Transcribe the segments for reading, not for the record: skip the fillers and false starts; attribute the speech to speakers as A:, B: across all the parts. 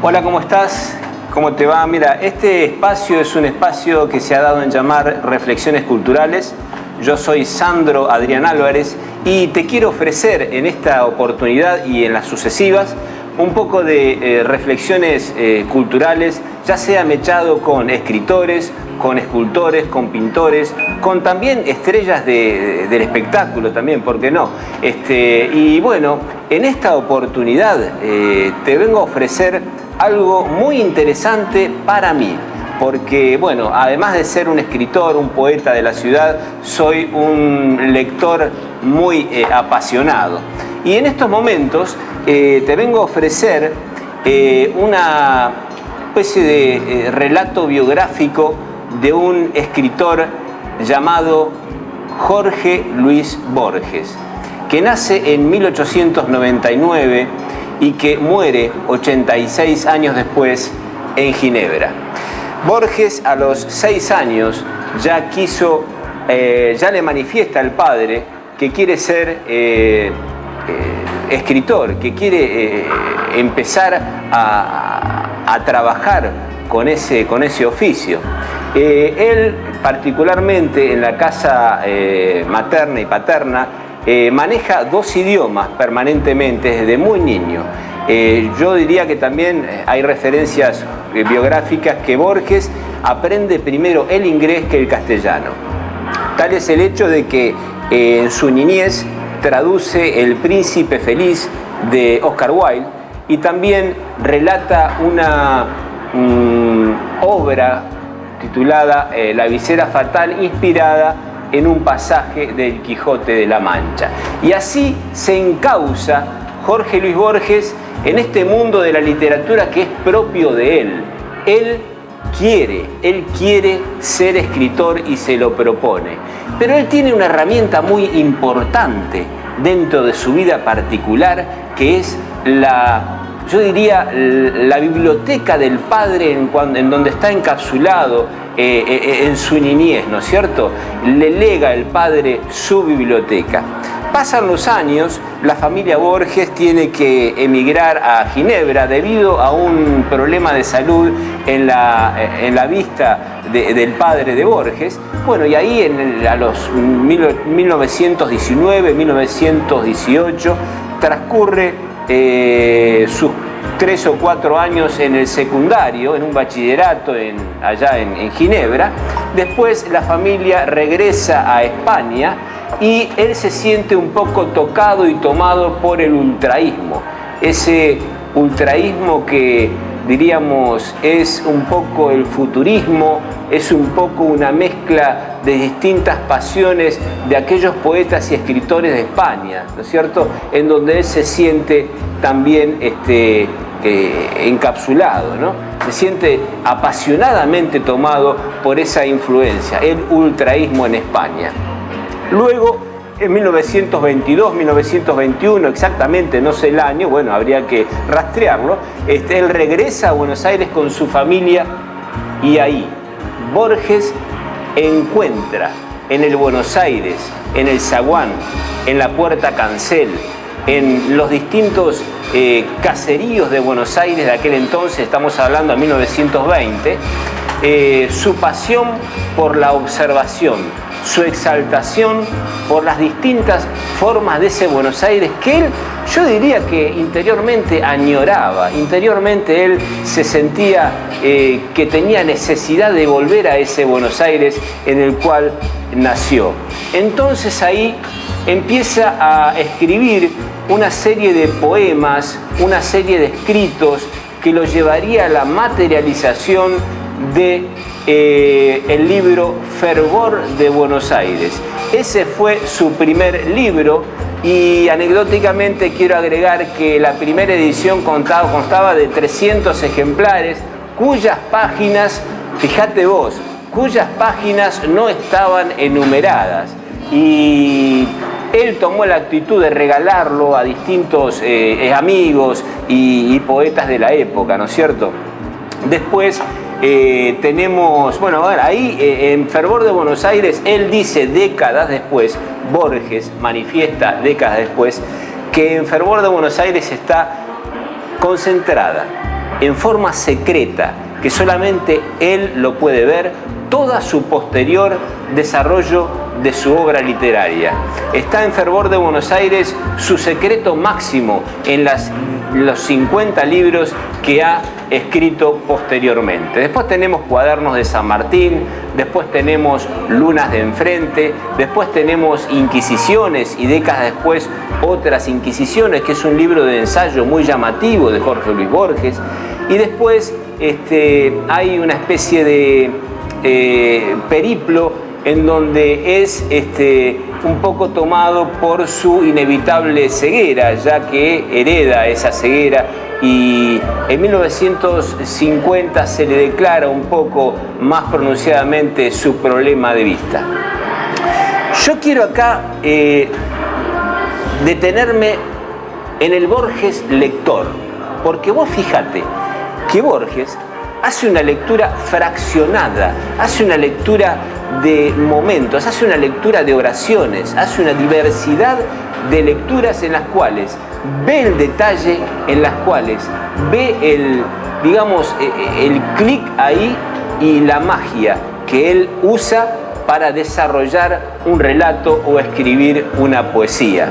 A: Hola, ¿cómo estás? ¿Cómo te va? Mira, este espacio es un espacio que se ha dado en llamar Reflexiones Culturales. Yo soy Sandro Adrián Álvarez y te quiero ofrecer en esta oportunidad y en las sucesivas un poco de reflexiones culturales, ya sea mechado con escritores, con escultores, con pintores, con también estrellas del espectáculo también, ¿por qué no? Y bueno, en esta oportunidad te vengo a ofrecer algo muy interesante para mí, porque bueno, además de ser un escritor, un poeta de la ciudad, soy un lector muy apasionado. Y en estos momentos te vengo a ofrecer una especie de relato biográfico de un escritor llamado Jorge Luis Borges, que nace en 1899 y que muere 86 años después en Ginebra. Borges a los 6 años ya le manifiesta al padre que quiere ser escritor, que quiere empezar a trabajar con ese oficio. Él, particularmente en la casa materna y paterna, maneja 2 idiomas permanentemente desde muy niño. Yo diría que también hay referencias biográficas que Borges aprende primero el inglés que el castellano. Tal es el hecho de que en su niñez traduce El Príncipe Feliz de Oscar Wilde y también relata una obra titulada La visera fatal, inspirada en un pasaje del Quijote de la Mancha. Y así se encausa Jorge Luis Borges en este mundo de la literatura que es propio de él. Él quiere ser escritor y se lo propone. Pero él tiene una herramienta muy importante dentro de su vida particular, que es yo diría, la biblioteca del padre en donde está encapsulado en su niñez, ¿no es cierto? Le lega el padre su biblioteca. Pasan los años, la familia Borges tiene que emigrar a Ginebra debido a un problema de salud en la vista del padre de Borges. Bueno, y ahí a los 1919, 1918, transcurre sus 3 o 4 años en el secundario, en un bachillerato allá en Ginebra. Después la familia regresa a España y él se siente un poco tocado y tomado por el ultraísmo. Ese ultraísmo que diríamos es un poco el futurismo, es un poco una mezcla de distintas pasiones de aquellos poetas y escritores de España, ¿no es cierto?, en donde él se siente también encapsulado, ¿no? Se siente apasionadamente tomado por esa influencia, el ultraísmo en España. Luego, en 1922, 1921, exactamente, no sé el año, bueno, habría que rastrearlo, él regresa a Buenos Aires con su familia y ahí Borges encuentra en el Buenos Aires, en el Zaguán, en la Puerta Cancel, en los distintos caseríos de Buenos Aires de aquel entonces, estamos hablando de 1920, su pasión por la observación, su exaltación por las distintas formas de ese Buenos Aires que él, yo diría que interiormente añoraba. Interiormente él se sentía que tenía necesidad de volver a ese Buenos Aires en el cual nació. Entonces ahí empieza a escribir una serie de poemas, una serie de escritos que lo llevaría a la materialización de el libro Fervor de Buenos Aires. Ese fue su primer libro y anecdóticamente quiero agregar que la primera edición constaba de 300 ejemplares cuyas páginas, fíjate vos, cuyas páginas no estaban enumeradas. Y él tomó la actitud de regalarlo a distintos amigos y poetas de la época, ¿no es cierto? Después tenemos, bueno, ahí en Fervor de Buenos Aires, él dice décadas después, Borges manifiesta décadas después, que en Fervor de Buenos Aires está concentrada en forma secreta, que solamente él lo puede ver, toda su posterior desarrollo de su obra literaria. Está en Fervor de Buenos Aires su secreto máximo en los 50 libros que ha escrito posteriormente. Después tenemos Cuadernos de San Martín, después tenemos Lunas de Enfrente, después tenemos Inquisiciones y décadas después Otras Inquisiciones, que es un libro de ensayo muy llamativo de Jorge Luis Borges, y después hay una especie de periplo en donde es un poco tomado por su inevitable ceguera, ya que hereda esa ceguera, y en 1950 se le declara un poco más pronunciadamente su problema de vista. Yo quiero acá detenerme en el Borges lector, porque vos fíjate que Borges hace una lectura fraccionada, hace una lectura de momentos, hace una lectura de oraciones, hace una diversidad de lecturas en las cuales ve el detalle, en las cuales ve el clic ahí y la magia que él usa para desarrollar un relato o escribir una poesía.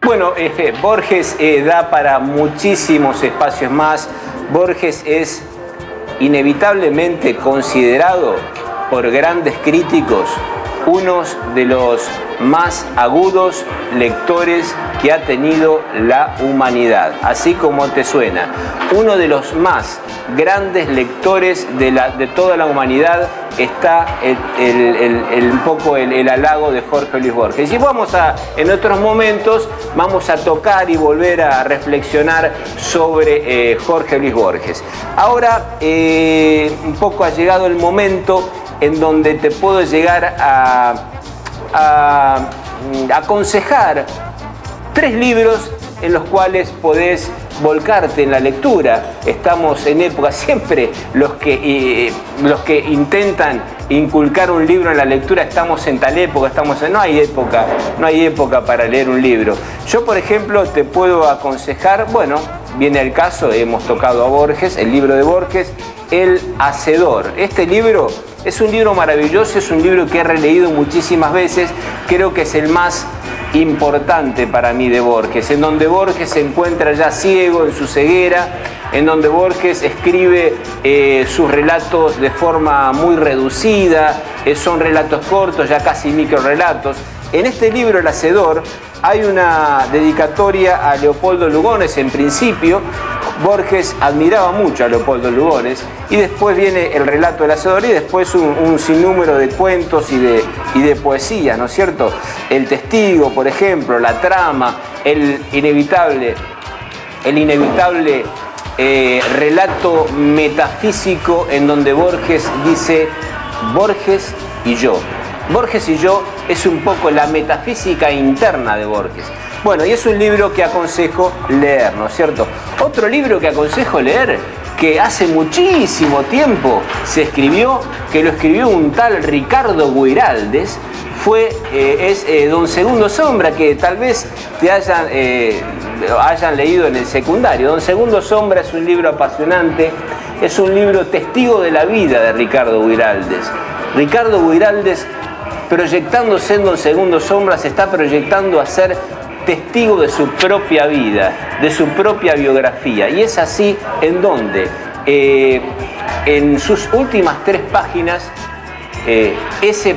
A: Bueno, Borges da para muchísimos espacios más. Borges es inevitablemente considerado por grandes críticos uno de los más agudos lectores que ha tenido la humanidad, así como te suena. Uno de los más grandes lectores de toda la humanidad está un poco el halago de Jorge Luis Borges. Y en otros momentos vamos a tocar y volver a reflexionar sobre Jorge Luis Borges. Ahora un poco ha llegado el momento en donde te puedo llegar a aconsejar 3 libros en los cuales podés volcarte en la lectura. Estamos en época, siempre los que intentan inculcar un libro en la lectura, estamos en tal época, no hay época para leer un libro. Yo, por ejemplo, te puedo aconsejar, bueno, viene el caso, hemos tocado a Borges, el libro de Borges, El Hacedor. Este libro es un libro maravilloso, es un libro que he releído muchísimas veces, creo que es el más importante para mí de Borges, en donde Borges se encuentra ya ciego en su ceguera, en donde Borges escribe sus relatos de forma muy reducida, son relatos cortos, ya casi microrelatos. En este libro, El Hacedor, hay una dedicatoria a Leopoldo Lugones. En principio, Borges admiraba mucho a Leopoldo Lugones, y después viene el relato del Hacedor, y después un sinnúmero de cuentos y de poesía, ¿no es cierto? El Testigo, por ejemplo, La Trama, el inevitable relato metafísico en donde Borges dice Borges y yo. Borges y yo es un poco la metafísica interna de Borges. Bueno, y es un libro que aconsejo leer, ¿no es cierto? Otro libro que aconsejo leer, que hace muchísimo tiempo se escribió, que lo escribió un tal Ricardo Guiraldes, es Don Segundo Sombra, que tal vez te hayan leído en el secundario. Don Segundo Sombra es un libro apasionante, es un libro testigo de la vida de Ricardo Guiraldes. Ricardo Guiraldes, proyectándose en Don Segundo Sombra, se está proyectando a ser testigo de su propia vida, de su propia biografía. Y es así en donde, en sus últimas 3 páginas, ese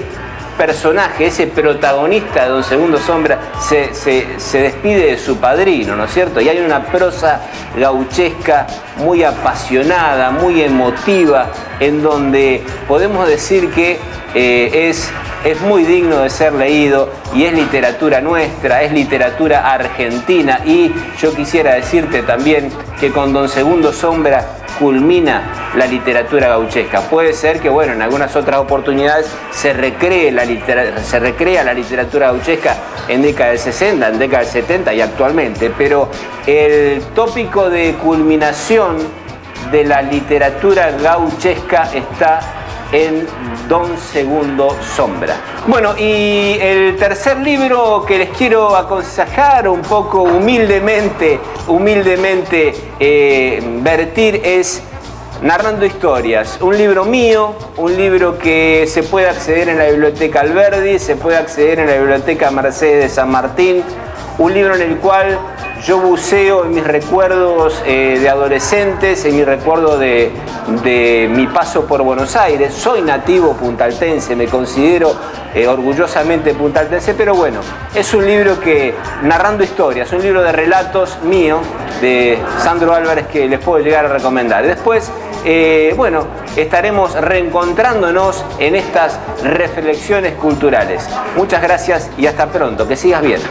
A: personaje, ese protagonista de Don Segundo Sombra se despide de su padrino, ¿no es cierto? Y hay una prosa gauchesca muy apasionada, muy emotiva, en donde podemos decir que es muy digno de ser leído, y es literatura nuestra, es literatura argentina. Y yo quisiera decirte también que con Don Segundo Sombra culmina la literatura gauchesca. Puede ser que, bueno, en algunas otras oportunidades se recrea la literatura gauchesca en década del 60, en década del 70 y actualmente, pero el tópico de culminación de la literatura gauchesca está en Don Segundo Sombra. Bueno, y el tercer libro que les quiero aconsejar, un poco humildemente vertir, es Narrando Historias, un libro mío, un libro que se puede acceder en la Biblioteca Alberdi, se puede acceder en la Biblioteca Mercedes de San Martín, un libro en el cual yo buceo en mis recuerdos de adolescentes, en mi recuerdo de mi paso por Buenos Aires. Soy nativo puntaltense, me considero orgullosamente puntaltense, pero bueno, es un libro Narrando Historias, un libro de relatos mío, de Sandro Álvarez, que les puedo llegar a recomendar. Después, bueno, estaremos reencontrándonos en estas reflexiones culturales. Muchas gracias y hasta pronto, que sigas bien.